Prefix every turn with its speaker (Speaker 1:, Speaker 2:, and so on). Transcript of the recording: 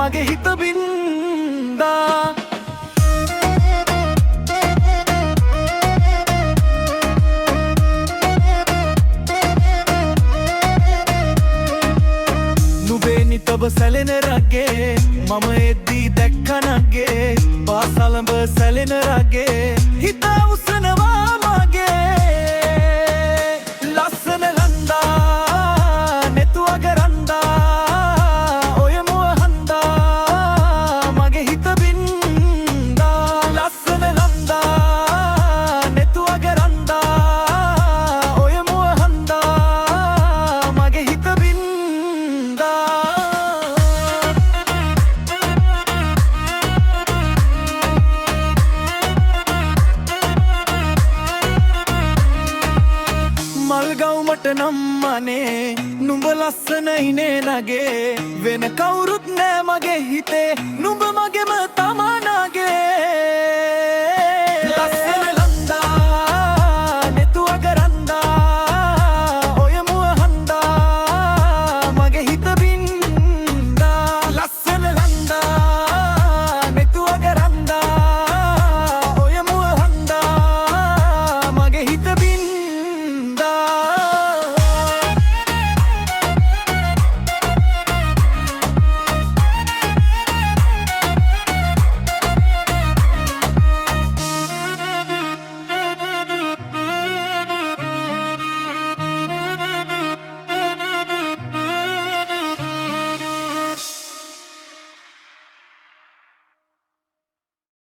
Speaker 1: මගේ හිත බින්දා නුඹේ නිතබ සැලෙන රගේ මම එද්දී දැක්කනගේ පාසලඹ සැලෙන රගේ හිත උසනවා මගේ ලස්සන හඳා නෙතුවග රන්දා ඔය මුව හඳා මගේ හිත බින්දා ලස්සන හඳා නෙතුවග රන්දා ඔය මුව හඳා මගේ හිත බින්දා මල්ගවුමට නම්මනේ නුඹ ලස්සනයිනේ නගේ වෙන කවුරුත් නෑ මගේ හිතේ නුඹ මගේම තමනා